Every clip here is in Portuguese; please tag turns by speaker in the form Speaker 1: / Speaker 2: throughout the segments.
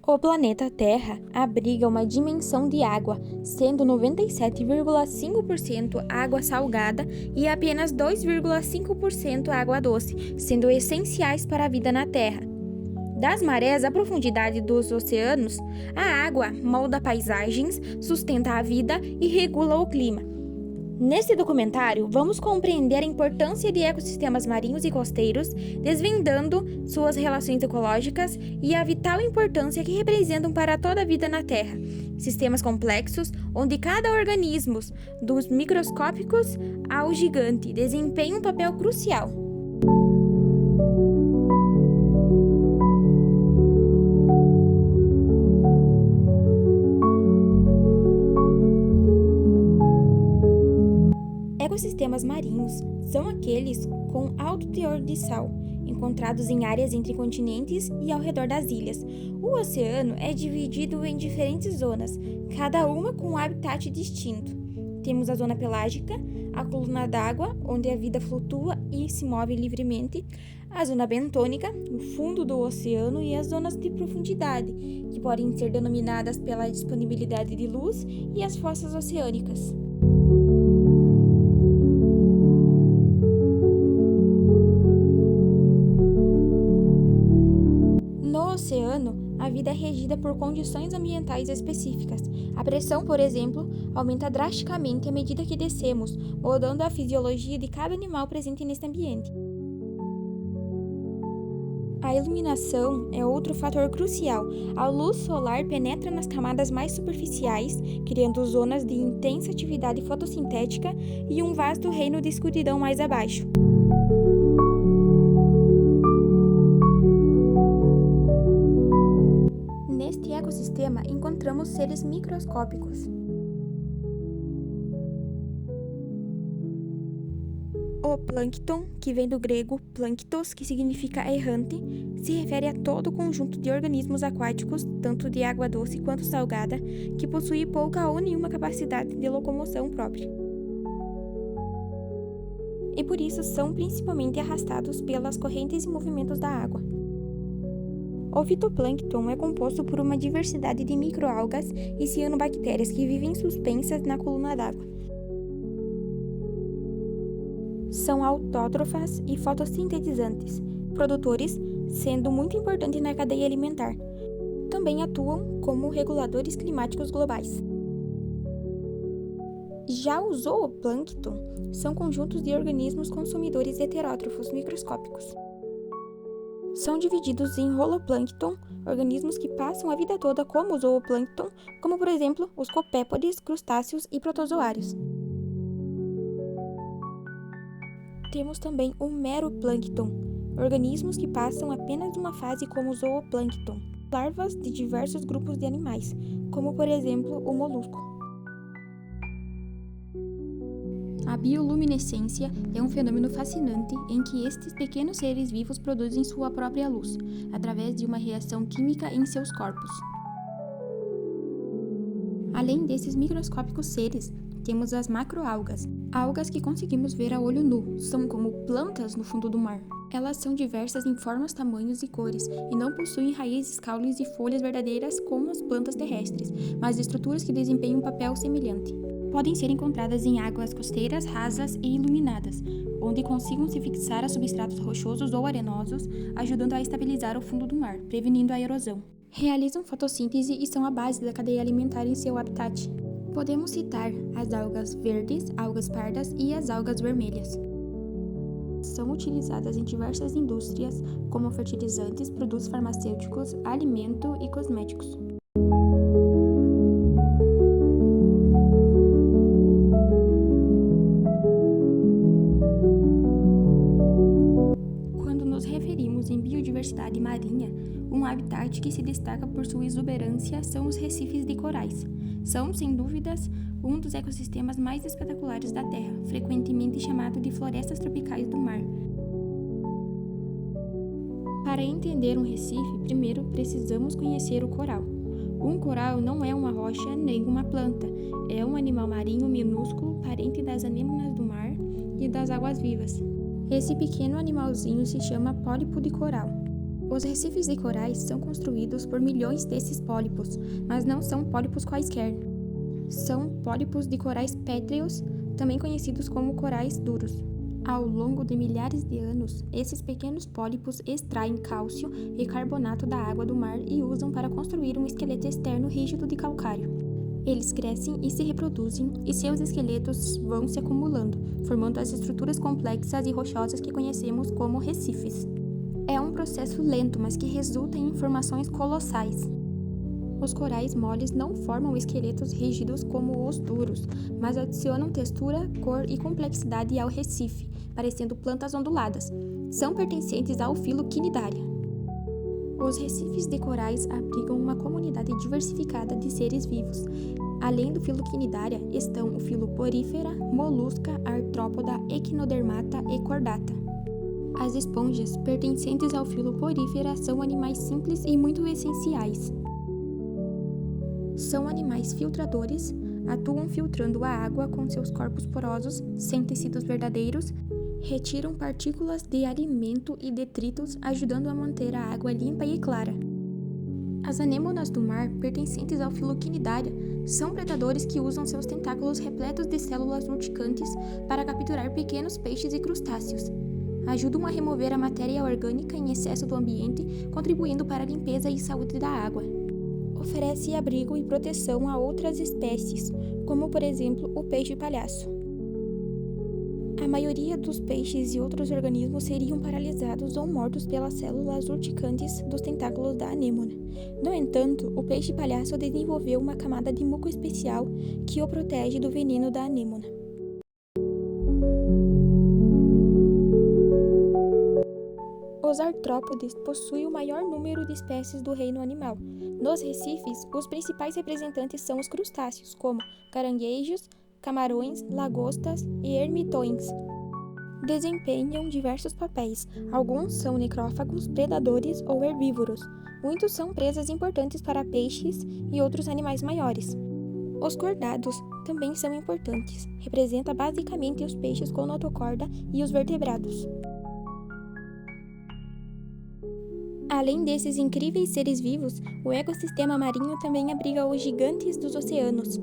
Speaker 1: O planeta Terra abriga uma dimensão de água, sendo 97,5% água salgada e apenas 2,5% água doce, sendo essenciais para a vida na Terra. Das marés à profundidade dos oceanos, a água molda paisagens, sustenta a vida e regula o clima. Neste documentário, vamos compreender a importância de ecossistemas marinhos e costeiros, desvendando suas relações ecológicas e a vital importância que representam para toda a vida na Terra. Sistemas complexos, onde cada organismo, dos microscópicos ao gigante, desempenha um papel crucial. Ecossistemas marinhos são aqueles com alto teor de sal, encontrados em áreas entre continentes e ao redor das ilhas. O oceano é dividido em diferentes zonas, cada uma com um habitat distinto. Temos a zona pelágica, a coluna d'água, onde a vida flutua e se move livremente, a zona bentônica, o fundo do oceano, e as zonas de profundidade, que podem ser denominadas pela disponibilidade de luz, e as fossas oceânicas. No oceano, a vida é regida por condições ambientais específicas. A pressão, por exemplo, aumenta drasticamente à medida que descemos, mudando a fisiologia de cada animal presente neste ambiente. A iluminação é outro fator crucial. A luz solar penetra nas camadas mais superficiais, criando zonas de intensa atividade fotossintética e um vasto reino de escuridão mais abaixo. Neste ecossistema encontramos seres microscópicos. O plâncton, que vem do grego planktos, que significa errante, se refere a todo o conjunto de organismos aquáticos, tanto de água doce quanto salgada, que possui pouca ou nenhuma capacidade de locomoção própria. E por isso são principalmente arrastados pelas correntes e movimentos da água. O fitoplâncton é composto por uma diversidade de microalgas e cianobactérias que vivem suspensas na coluna d'água. São autótrofas e fotossintetizantes, produtores, sendo muito importantes na cadeia alimentar. Também atuam como reguladores climáticos globais. Já o zooplâncton são conjuntos de organismos consumidores heterótrofos microscópicos. São divididos em holoplâncton, organismos que passam a vida toda como zooplâncton, como por exemplo os copépodes, crustáceos e protozoários. Temos também o meroplâncton, organismos que passam apenas uma fase como zooplâncton, larvas de diversos grupos de animais, como por exemplo o molusco. A bioluminescência é um fenômeno fascinante em que estes pequenos seres vivos produzem sua própria luz, através de uma reação química em seus corpos. Além desses microscópicos seres, temos as macroalgas, algas que conseguimos ver a olho nu, são como plantas no fundo do mar. Elas são diversas em formas, tamanhos e cores, e não possuem raízes, caules e folhas verdadeiras como as plantas terrestres, mas estruturas que desempenham um papel semelhante. Podem ser encontradas em águas costeiras, rasas e iluminadas, onde consigam se fixar a substratos rochosos ou arenosos, ajudando a estabilizar o fundo do mar, prevenindo a erosão. Realizam fotossíntese e são a base da cadeia alimentar em seu habitat. Podemos citar as algas verdes, algas pardas e as algas vermelhas. São utilizadas em diversas indústrias, como fertilizantes, produtos farmacêuticos, alimento e cosméticos. Quando nos referimos em biodiversidade marinha, um habitat que se destaca por sua exuberância são os recifes de corais. São, sem dúvidas, um dos ecossistemas mais espetaculares da Terra, frequentemente chamado de florestas tropicais do mar. Para entender um recife, primeiro precisamos conhecer o coral. Um coral não é uma rocha nem uma planta, é um animal marinho minúsculo, parente das anêmonas do mar e das águas vivas. Esse pequeno animalzinho se chama pólipo de coral. Os recifes de corais são construídos por milhões desses pólipos, mas não são pólipos quaisquer. São pólipos de corais pétreos, também conhecidos como corais duros. Ao longo de milhares de anos, esses pequenos pólipos extraem cálcio e carbonato da água do mar e usam para construir um esqueleto externo rígido de calcário. Eles crescem e se reproduzem, e seus esqueletos vão se acumulando, formando as estruturas complexas e rochosas que conhecemos como recifes. É um processo lento, mas que resulta em formações colossais. Os corais moles não formam esqueletos rígidos como os duros, mas adicionam textura, cor e complexidade ao recife, parecendo plantas onduladas. São pertencentes ao filo Cnidaria. Os recifes de corais abrigam uma comunidade diversificada de seres vivos. Além do filo Cnidaria, estão o filo Porífera, Molusca, Artrópoda, Equinodermata e Chordata. As esponjas, pertencentes ao filo Porífera, são animais simples e muito essenciais. São animais filtradores, atuam filtrando a água com seus corpos porosos, sem tecidos verdadeiros, retiram partículas de alimento e detritos, ajudando a manter a água limpa e clara. As anêmonas do mar, pertencentes ao filo Cnidaria, são predadores que usam seus tentáculos repletos de células urticantes para capturar pequenos peixes e crustáceos. Ajudam a remover a matéria orgânica em excesso do ambiente, contribuindo para a limpeza e saúde da água. Oferece abrigo e proteção a outras espécies, como por exemplo o peixe-palhaço. A maioria dos peixes e outros organismos seriam paralisados ou mortos pelas células urticantes dos tentáculos da anêmona. No entanto, o peixe-palhaço desenvolveu uma camada de muco especial que o protege do veneno da anêmona. Os artrópodes possuem o maior número de espécies do reino animal. Nos recifes, os principais representantes são os crustáceos, como caranguejos, camarões, lagostas e ermitões. Desempenham diversos papéis. Alguns são necrófagos, predadores ou herbívoros. Muitos são presas importantes para peixes e outros animais maiores. Os cordados também são importantes. Representa basicamente os peixes com notocorda e os vertebrados. Além desses incríveis seres vivos, o ecossistema marinho também abriga os gigantes dos oceanos.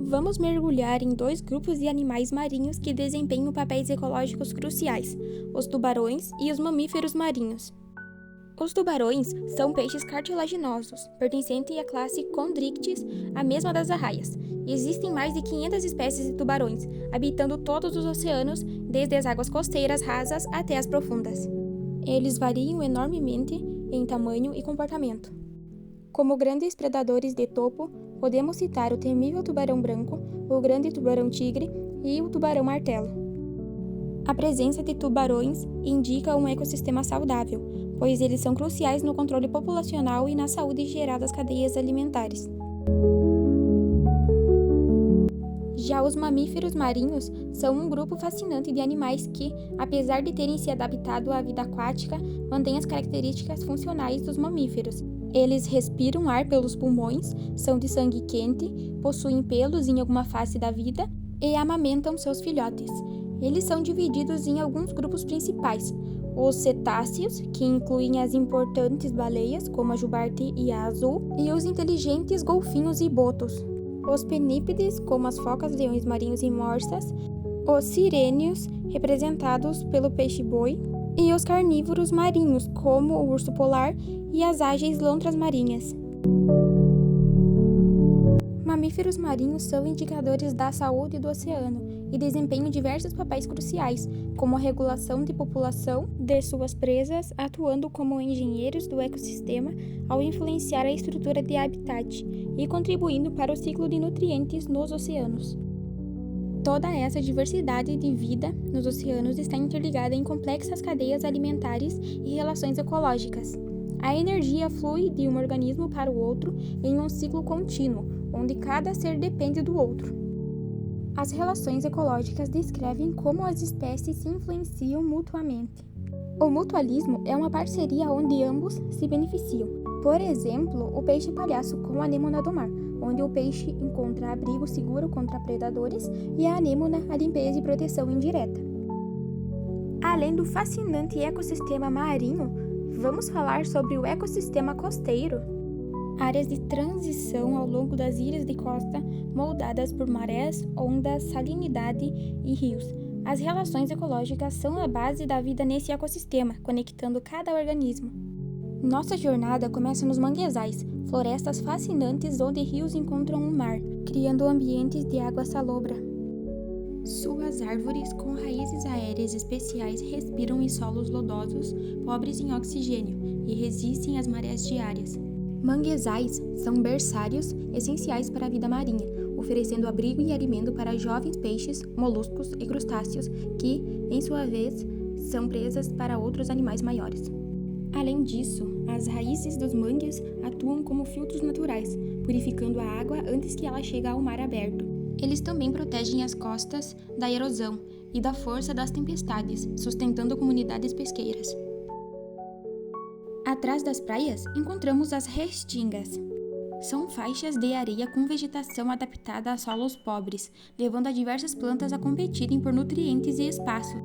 Speaker 1: Vamos mergulhar em dois grupos de animais marinhos que desempenham papéis ecológicos cruciais: os tubarões e os mamíferos marinhos. Os tubarões são peixes cartilaginosos, pertencentes à classe Chondrichthyes, a mesma das arraias. Existem mais de 500 espécies de tubarões, habitando todos os oceanos, desde as águas costeiras rasas até as profundas. Eles variam enormemente em tamanho e comportamento. Como grandes predadores de topo, podemos citar o temível tubarão branco, o grande tubarão-tigre e o tubarão-martelo. A presença de tubarões indica um ecossistema saudável, pois eles são cruciais no controle populacional e na saúde geral das cadeias alimentares. Já os mamíferos marinhos são um grupo fascinante de animais que, apesar de terem se adaptado à vida aquática, mantêm as características funcionais dos mamíferos. Eles respiram ar pelos pulmões, são de sangue quente, possuem pelos em alguma face da vida e amamentam seus filhotes. Eles são divididos em alguns grupos principais: os cetáceos, que incluem as importantes baleias, como a jubarte e a azul, e os inteligentes golfinhos e botos. Os penípedes, como as focas, leões marinhos e morsas, os sirêneos, representados pelo peixe-boi, e os carnívoros marinhos, como o urso polar e as ágeis lontras marinhas. Mamíferos marinhos são indicadores da saúde do oceano e desempenham diversos papéis cruciais, como a regulação de população de suas presas, atuando como engenheiros do ecossistema ao influenciar a estrutura de habitat e contribuindo para o ciclo de nutrientes nos oceanos. Toda essa diversidade de vida nos oceanos está interligada em complexas cadeias alimentares e relações ecológicas. A energia flui de um organismo para o outro em um ciclo contínuo, onde cada ser depende do outro. As relações ecológicas descrevem como as espécies se influenciam mutuamente. O mutualismo é uma parceria onde ambos se beneficiam. Por exemplo, o peixe-palhaço com a anêmona do mar, onde o peixe encontra abrigo seguro contra predadores e a anêmona a limpeza e proteção indireta. Além do fascinante ecossistema marinho, vamos falar sobre o ecossistema costeiro. Áreas de transição ao longo das ilhas de costa, moldadas por marés, ondas, salinidade e rios. As relações ecológicas são a base da vida nesse ecossistema, conectando cada organismo. Nossa jornada começa nos manguezais, florestas fascinantes onde rios encontram o mar, criando ambientes de água salobra. Suas árvores com raízes aéreas especiais respiram em solos lodosos, pobres em oxigênio, e resistem às marés diárias. Manguezais são berçários essenciais para a vida marinha, oferecendo abrigo e alimento para jovens peixes, moluscos e crustáceos que, em sua vez, são presas para outros animais maiores. Além disso, as raízes dos mangues atuam como filtros naturais, purificando a água antes que ela chegue ao mar aberto. Eles também protegem as costas da erosão e da força das tempestades, sustentando comunidades pesqueiras. Atrás das praias, encontramos as restingas. São faixas de areia com vegetação adaptada a solos pobres, levando a diversas plantas a competirem por nutrientes e espaço.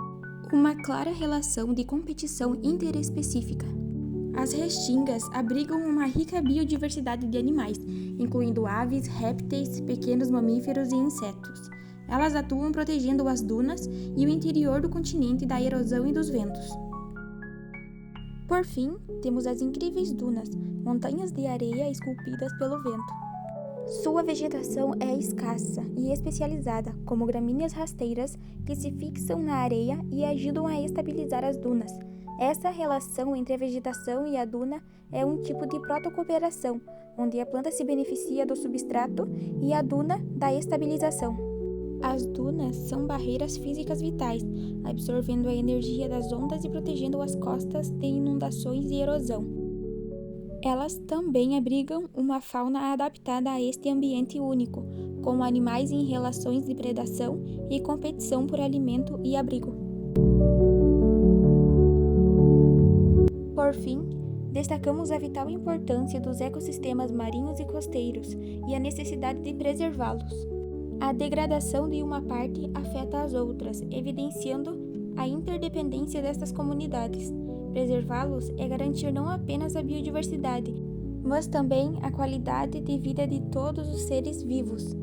Speaker 1: Uma clara relação de competição interespecífica. As restingas abrigam uma rica biodiversidade de animais, incluindo aves, répteis, pequenos mamíferos e insetos. Elas atuam protegendo as dunas e o interior do continente da erosão e dos ventos. Por fim, temos as incríveis dunas, montanhas de areia esculpidas pelo vento. Sua vegetação é escassa e especializada, como gramíneas rasteiras que se fixam na areia e ajudam a estabilizar as dunas. Essa relação entre a vegetação e a duna é um tipo de protocooperação, onde a planta se beneficia do substrato e a duna da estabilização. As dunas são barreiras físicas vitais, absorvendo a energia das ondas e protegendo as costas de inundações e erosão. Elas também abrigam uma fauna adaptada a este ambiente único, com animais em relações de predação e competição por alimento e abrigo. Por fim, destacamos a vital importância dos ecossistemas marinhos e costeiros e a necessidade de preservá-los. A degradação de uma parte afeta as outras, evidenciando a interdependência destas comunidades. Preservá-los é garantir não apenas a biodiversidade, mas também a qualidade de vida de todos os seres vivos.